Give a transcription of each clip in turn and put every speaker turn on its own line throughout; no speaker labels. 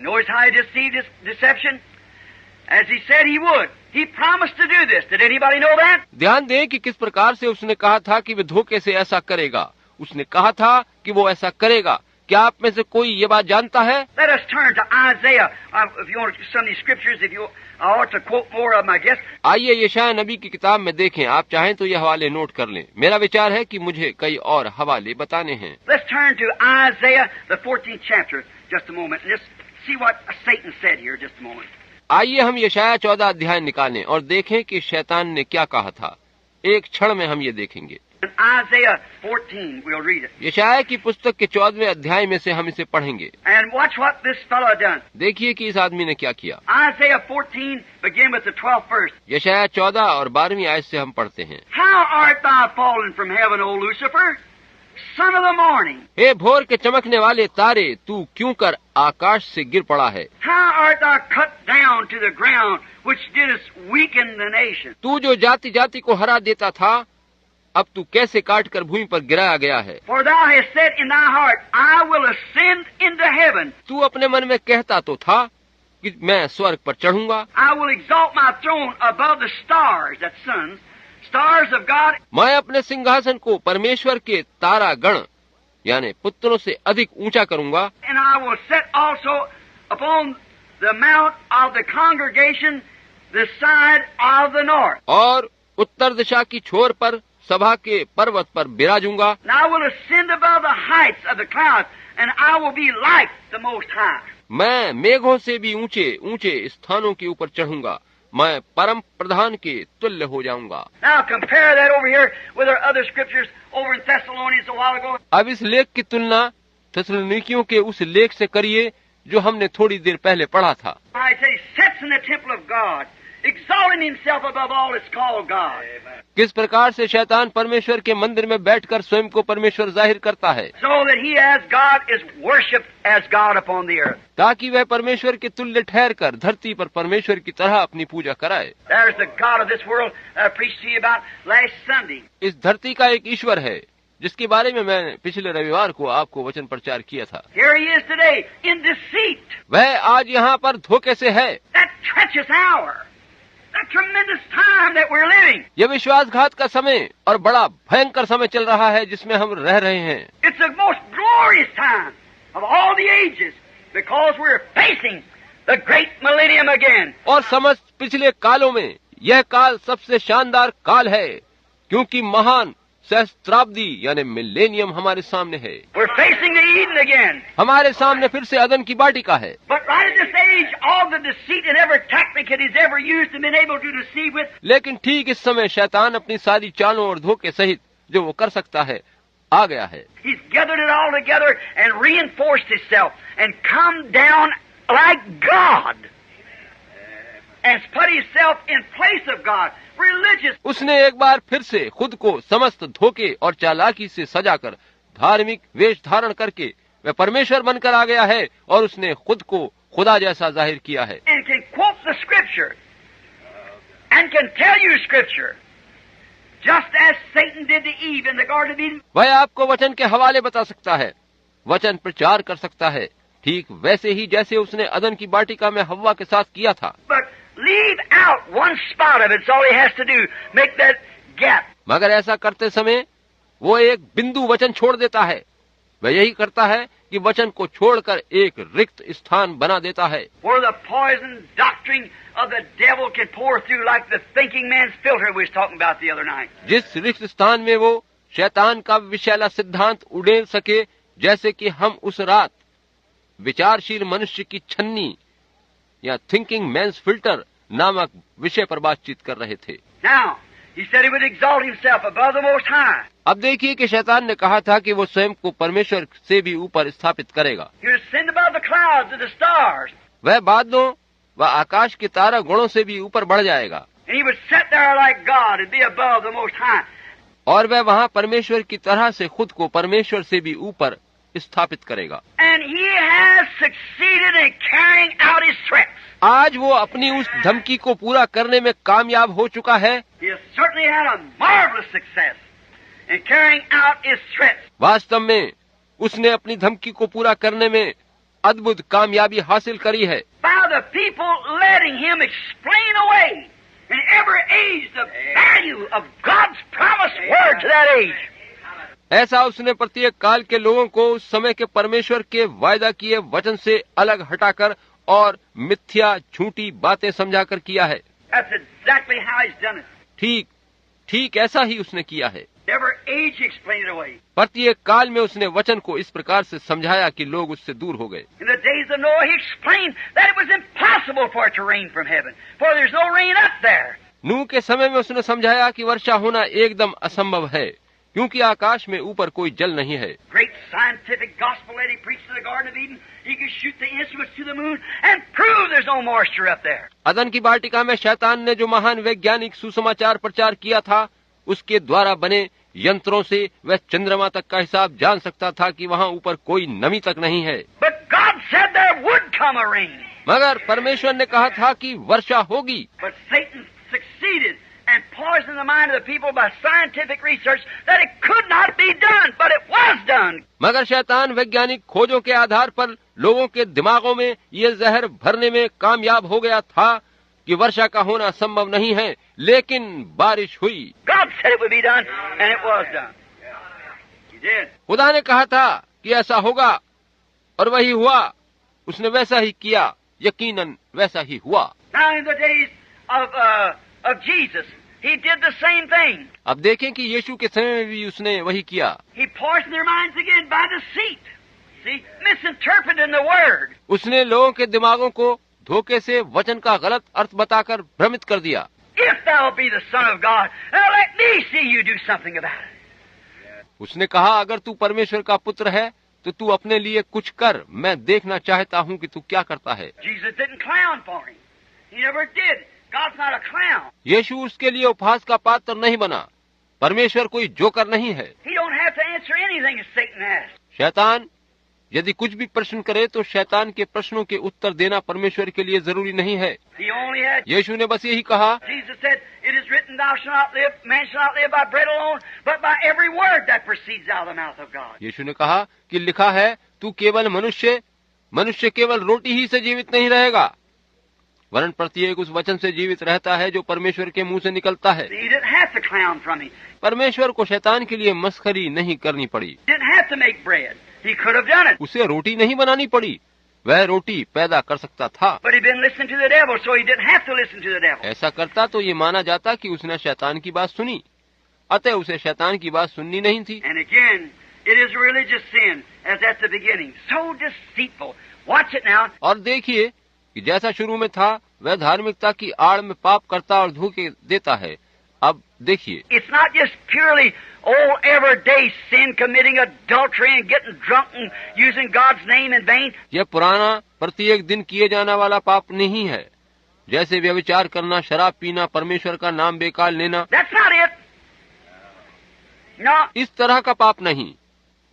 Notice how he deceived his deception? As he said he would. He promised to do this. Did anybody know that?
ध्यान दें कि किस प्रकार से उसने कहा था कि वह धोखे से ऐसा करेगा। उसने कहा था कि वो ऐसा करेगा। क्या आप में से कोई ये बात जानता है?
Let us turn to Isaiah. If you want some of these scriptures, I ought to quote more of them, I guess.
आइए यशायाह नबी की किताब में देखें। आप चाहें तो ये हवाले नोट कर लें। मेरा विचार है कि मुझे कई और हवाले बताने हैं।
Let's turn to Isaiah, the 14th chapter, just a moment, and just see what Satan said here, just a moment.
आइए हम यशायाह 14 अध्याय निकालें और देखें कि शैतान ने क्या कहा था। एक क्षण में हम ये देखेंगे।
In Isaiah 14, we'll read it.
यशायाह की पुस्तक के 14वें अध्याय में से हम इसे पढ़ेंगे।
And watch what this fellow done.
देखिए कि इस आदमी ने क्या किया।
Isaiah 14, begin with the 12th verse.
यशायाह 14 और 12वीं आयत से हम पढ़ते हैं।
How art thou fallen from heaven, O Lucifer, son of the morning?
हे भोर के चमकने वाले तारे, तू क्यों कर आकाश से गिर पड़ा है?
How art thou cut down to the ground, which didst weaken the nation?
तू जो जाति जाति को हरा देता था, अब तू कैसे काट कर भूमि पर गिराया गया है?
For thou hast said in thy heart, I will ascend into heaven.
तू अपने मन में कहता तो था कि मैं स्वर्ग पर चढ़ूंगा।
I will exalt my throne above the stars, that's sons, stars of God.
मैं अपने सिंहासन को परमेश्वर के तारा गण यानी पुत्रों से अधिक ऊंचा करूंगा।
And I will set also upon the mount of the congregation the side of the north.
और उत्तर दिशा की छोर पर सभा के पर्वत पर बिराजूंगा।
And I will ascend above the heights of the clouds, and I will be like the Most High.
मैं मेघों से भी ऊंचे ऊंचे स्थानों के ऊपर चढ़ूंगा। मैं परम प्रधान के तुल्य हो जाऊंगा।
Now compare that over here with our other scriptures over in Thessalonians a while ago.
अब इस लेख की तुलना थिस्सलुनीकियों के उस लेख से करिए जो हमने थोड़ी देर पहले पढ़ा था।
I say, sits in the temple of God, exalting himself above all that's called God.
किस प्रकार से शैतान परमेश्वर के मंदिर में बैठकर स्वयं को परमेश्वर जाहिर करता है,
So that he as God is worshipped as God upon the earth.
ताकि वह परमेश्वर के तुल्य ठहर कर धरती पर परमेश्वर की तरह अपनी पूजा कराए।
There's the God of this world I preached to you about last Sunday.
इस धरती का एक ईश्वर है जिसके बारे में मैंने पिछले रविवार को आपको वचन प्रचार किया था।
Here he is today in deceit.
वह आज यहाँ पर धोखे से है।
That treacherous hour. That tremendous time that we're living.
यह विश्वासघात का समय और बड़ा भयंकर समय चल रहा है जिसमें हम रह रहे हैं।
It's the most glorious time of all the ages because we're facing the great millennium again.
और समस्त पिछले कालों में यह काल सबसे शानदार काल है क्योंकि महान सहस्त्राब्दी यानी मिलेनियम हमारे सामने है।
We're facing the Eden again.
हमारे सामने फिर से अदन की वाटिका है।
But right at this age, all the deceit and every tactic that he's ever used and been able to deceive with,
लेकिन ठीक इस समय शैतान अपनी सारी चालों और धोखे सहित जो वो कर सकता है आ गया है।
he's gathered it all together and reinforced himself and come down like God and put himself in place of God. Religious.
उसने एक बार फिर से खुद को समस्त धोखे और चालाकी से सजाकर धार्मिक वेश धारण करके वह परमेश्वर बनकर आ गया है और उसने खुद को खुदा जैसा जाहिर किया है।
And can quote the scripture and can tell you scripture just as Satan did to Eve in the Garden of Eden.
वह आपको वचन के हवाले बता सकता है, वचन प्रचार कर सकता है, ठीक वैसे ही जैसे उसने अदन की वाटिका में हव्वा के साथ किया था।
But leave out one spot of it. It's all he has to do. Make that gap.
मगर ऐसा करते समय वो एक बिंदु वचन छोड़ देता है। वह यही करता है कि वचन को छोड़कर एक रिक्त स्थान बना देता है
Where the poison doctrine of the devil can pour through like the thinking man's filter we was talking about the other night.
जिस रिक्त स्थान में वो शैतान का विषैला सिद्धांत उड़ेल सके, जैसे कि हम उस रात विचारशील मनुष्य की छन्नी या थिंकिंग मैन्स फिल्टर नामक विषय पर बातचीत कर रहे थे।
Now, he said he would exalt himself above the Most High.
अब देखिए कि शैतान ने कहा था कि वो स्वयं को परमेश्वर से भी ऊपर स्थापित करेगा।
He would ascend above the clouds of the stars.
वह बादलों व आकाश के तारा गुणों से भी ऊपर बढ़ जाएगा
And he would sit there like God and be above the Most High.
और वह वहाँ परमेश्वर की तरह से खुद को परमेश्वर से भी ऊपर स्थापित करेगा।
And he has succeeded in carrying out his threats.
आज वो अपनी उस धमकी को पूरा करने में कामयाब हो चुका है।
He has certainly had a marvelous success in carrying out his threats.
वास्तव में उसने अपनी धमकी को पूरा करने में अद्भुत कामयाबी हासिल करी है,
by the people letting him explain away in every age the value of God's promised word to that age.
ऐसा उसने प्रत्येक काल के लोगों को उस समय के परमेश्वर के वायदा किए वचन से अलग हटाकर और मिथ्या झूठी बातें समझाकर किया है।
That's exactly how he's done it.
ठीक ऐसा ही उसने किया है।
Every age he explained it away.
प्रत्येक काल में उसने वचन को इस प्रकार से समझाया कि लोग उससे दूर हो गए।
In the days of Noah he explained that it was impossible for it to rain from heaven, for there's no rain up there.
नूह के समय में उसने समझाया कि वर्षा होना एकदम असंभव है, क्योंकि आकाश में ऊपर कोई जल नहीं है।
Great scientific gospel that he preached in the Garden of Eden, he could shoot the instruments to the moon and prove there's no moisture up there.
अदन की वाटिका में शैतान ने जो महान वैज्ञानिक सुसमाचार प्रचार किया था, उसके द्वारा बने यंत्रों से वह चंद्रमा तक का हिसाब जान सकता था कि वहाँ ऊपर कोई नमी तक नहीं है।
But God said there would come a rain.
मगर परमेश्वर ने कहा था कि वर्षा होगी।
But Satan succeeded and poisoned the mind of the people by scientific research that it could not be done, but it was done.
मगर शैतान वैज्ञानिक खोजों के आधार पर लोगों के दिमागों में ये जहर भरने में कामयाब हो गया था कि वर्षा का होना संभव नहीं है, लेकिन बारिश हुई।
God said it would be done, and it was done. He did.
खुदा ने कहा था कि ऐसा होगा और वही हुआ। उसने वैसा ही किया, यकीनन वैसा ही हुआ।
Now in the days of Jesus, he did the same thing.
अब देखें कि यीशु के समय में भी उसने वही किया।
He poisoned their minds again by deceit. See, misinterpreting the word.
उसने लोगों के दिमागों को धोखे से वचन का गलत अर्थ बताकर भ्रमित कर दिया।
If thou be the Son of God, now let me see you do something about it.
उसने कहा, अगर तू परमेश्वर का पुत्र है तो तू अपने लिए कुछ कर, मैं देखना चाहता हूँ कि तू क्या करता है।
Jesus didn't clown for him. He never did. God's not a clown.
यीशु उसके लिए उपहास का पात्र नहीं बना। परमेश्वर कोई जोकर नहीं है।
He don't have to answer anything that Satan asks.
शैतान यदि कुछ भी प्रश्न करे तो शैतान के प्रश्नों के उत्तर देना परमेश्वर के लिए जरूरी नहीं है।
He only had.
यीशु ने बस यही कहा।
Jesus said, "It is written, Thou shalt not live, man shall not live by bread alone, but by every word that proceeds out of the mouth of God."
यीशु ने कहा कि लिखा है, तू केवल मनुष्य केवल रोटी ही से जीवित नहीं रहेगा, वरन प्रत्येक उस वचन से जीवित रहता है जो परमेश्वर के मुंह से निकलता है।
He didn't have to clown from him.
परमेश्वर को शैतान के लिए मस्खरी नहीं करनी पड़ी।
Didn't have to make bread. He could have done it.
उसे रोटी नहीं बनानी पड़ी, वह रोटी पैदा कर सकता था।
But he'd been listening to the devil, so he didn't have to listen to the devil.
ऐसा करता तो ये माना जाता कि उसने शैतान की बात सुनी, अतः उसे शैतान की बात सुननी नहीं थी।
And again, it is religious sin, as at the beginning. So deceitful. Watch it now.
और देखिए कि जैसा शुरू में था वह धार्मिकता की आड़ में पाप करता और धोखे देता है। अब देखिए,
It's not just purely old everyday sin, committing adultery and getting drunk and using God's name in vain.
यह पुराना प्रत्येक दिन किए जाने वाला पाप नहीं है, जैसे व्यभिचार करना, शराब पीना, परमेश्वर का नाम बेकार लेना।
That's not it. No.
इस तरह का पाप नहीं,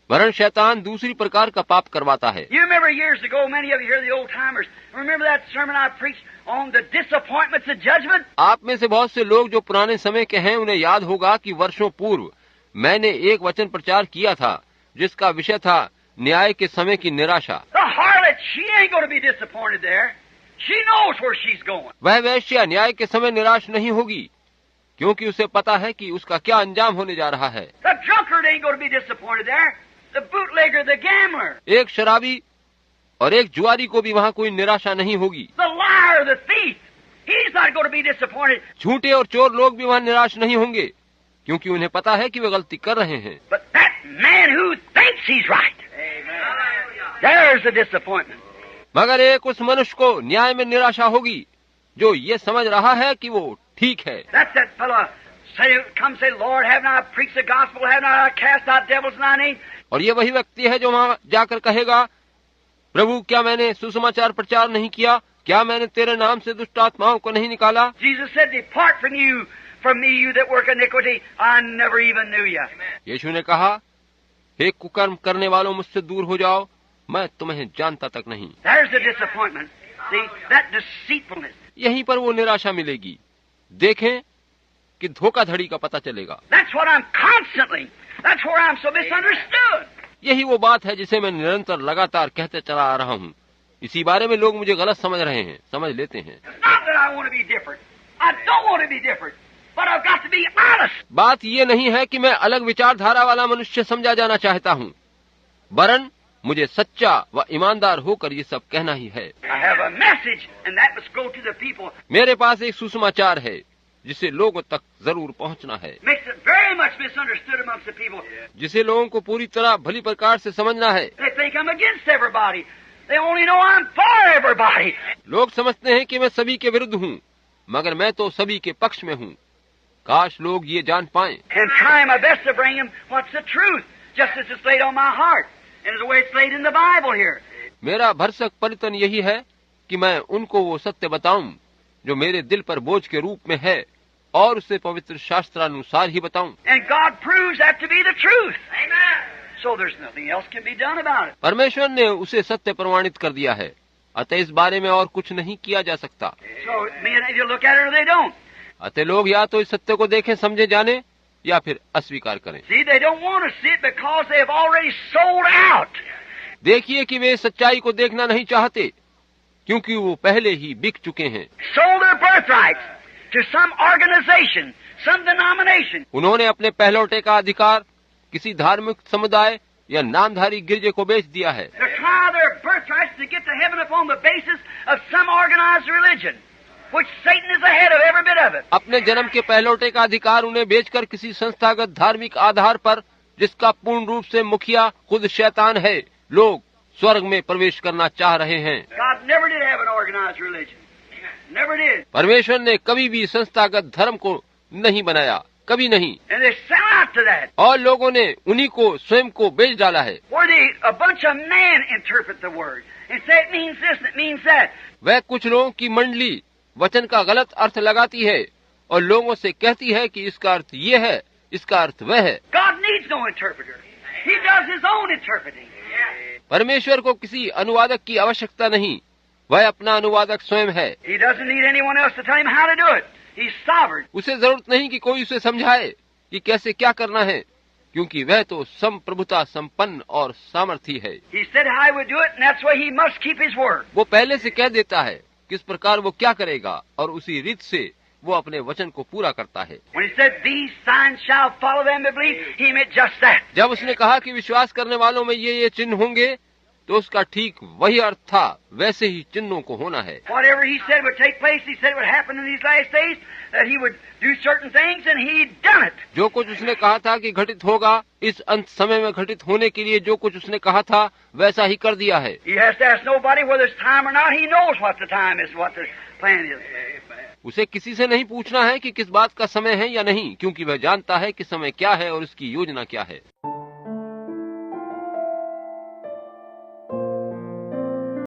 वरन शैतान दूसरी प्रकार का पाप करवाता है।
You remember years ago, many of you here, the old timers, remember that sermon I preached on the disappointments of judgment?
आप में से बहुत से लोग जो पुराने समय के हैं उन्हें याद होगा कि वर्षों पूर्व मैंने एक वचन प्रचार किया था जिसका विषय था न्याय के समय की निराशा।
The harlot, she ain't going to be disappointed there. She knows where she's going.
वह वेश्या न्याय के समय निराश नहीं होगी, क्योंकि उसे पता है कि उसका क्या अंजाम होने जा रहा है।
The drunkard ain't going to be disappointed there. The bootlegger, the gambler.
एक शराबी और एक जुआरी को भी वहाँ कोई निराशा नहीं होगी।
The liar, the thief, he's not going to be disappointed.
झूठे और चोर लोग भी वहाँ निराश नहीं होंगे, क्योंकि उन्हें पता है कि वे गलती कर रहे हैं।
But that man who thinks he's right, there's the disappointment.
मगर एक उस मनुष्य को न्याय में निराशा होगी जो ये समझ रहा है कि वो ठीक है।
That's that fellow say, Lord, haven't I preached the gospel? Haven't I cast out devils in thy name?
और ये वही व्यक्ति है जो वहाँ जाकर कहेगा, प्रभु क्या मैंने सुसमाचार प्रचार नहीं किया? क्या मैंने तेरे नाम से दुष्ट आत्माओं को नहीं निकाला?
Jesus said, Depart from me, you that work iniquity. I never even knew you.
यीशु ने कहा, हे कुकर्म करने वालों, मुझसे दूर हो जाओ, मैं तुम्हें जानता तक नहीं।
There's the disappointment. See, that deceitfulness.
यहीं पर वो निराशा मिलेगी। देखें कि धोखाधड़ी का पता चलेगा।
That's what I'm constantly. That's where I'm so misunderstood.
यही वो बात है जिसे मैं निरंतर लगातार कहते चला आ रहा हूँ। इसी बारे में लोग मुझे गलत समझ रहे हैं, समझ लेते हैं। बात ये नहीं है कि मैं अलग विचारधारा वाला मनुष्य समझा जाना चाहता हूँ, वरन मुझे सच्चा व ईमानदार होकर ये सब कहना ही है। मेरे पास एक सुसमाचार है जिसे लोगों तक जरूर पहुंचना है, जिसे लोगों को पूरी तरह भली प्रकार से समझना है। लोग समझते हैं कि मैं सभी के विरुद्ध हूँ, मगर मैं तो सभी के पक्ष में हूँ। काश लोग ये जान पाएं। मेरा भरसक परितन यही है कि मैं उनको वो सत्य बताऊं जो मेरे दिल पर बोझ के रूप में है, और उसे पवित्र शास्त्रानुसार ही बताऊं। परमेश्वर ने उसे सत्य प्रमाणित कर दिया है, अतः इस बारे में और कुछ नहीं किया जा सकता। अतः लोग या तो इस सत्य को देखें, समझे, जाने, या फिर अस्वीकार करें। देखिए कि वे सच्चाई को देखना नहीं चाहते, क्योंकि वो पहले ही बिक चुके हैं। उन्होंने अपने पहलौठे का अधिकार किसी धार्मिक समुदाय या नामधारी गिरजे को बेच दिया है। अपने जन्म के पहलौठे का अधिकार उन्हें बेचकर किसी संस्थागत धार्मिक आधार पर, जिसका पूर्ण रूप से मुखिया खुद शैतान है, लोग स्वर्ग में प्रवेश करना चाह रहे हैं। परमेश्वर ने कभी भी संस्थागत धर्म को नहीं बनाया, कभी नहीं। और लोगों ने उन्हीं को स्वयं को बेच डाला है। वह कुछ लोगों की मंडली वचन का गलत अर्थ लगाती है और लोगों से कहती है कि इसका अर्थ ये है, इसका अर्थ वह है। परमेश्वर को किसी अनुवादक की आवश्यकता नहीं, वह अपना अनुवादक स्वयं है। उसे जरूरत नहीं कि कोई उसे समझाए कि कैसे क्या करना है, क्योंकि वह तो संप्रभुता संपन्न और सामर्थी है। वो पहले से कह देता है किस प्रकार वो क्या करेगा, और उसी रीत से वो अपने वचन को पूरा करता है। जब उसने कहा कि विश्वास करने वालों में ये चिन्ह होंगे, तो उसका ठीक वही अर्थ था, वैसे ही चिन्हों को होना है। जो कुछ उसने कहा था कि घटित होगा, इस अंत समय में घटित होने के लिए जो कुछ उसने कहा था, वैसा ही कर दिया है। उसे किसी से नहीं पूछना है कि किस बात का समय है या नहीं, क्योंकि वह जानता है कि समय क्या है और उसकी योजना क्या है।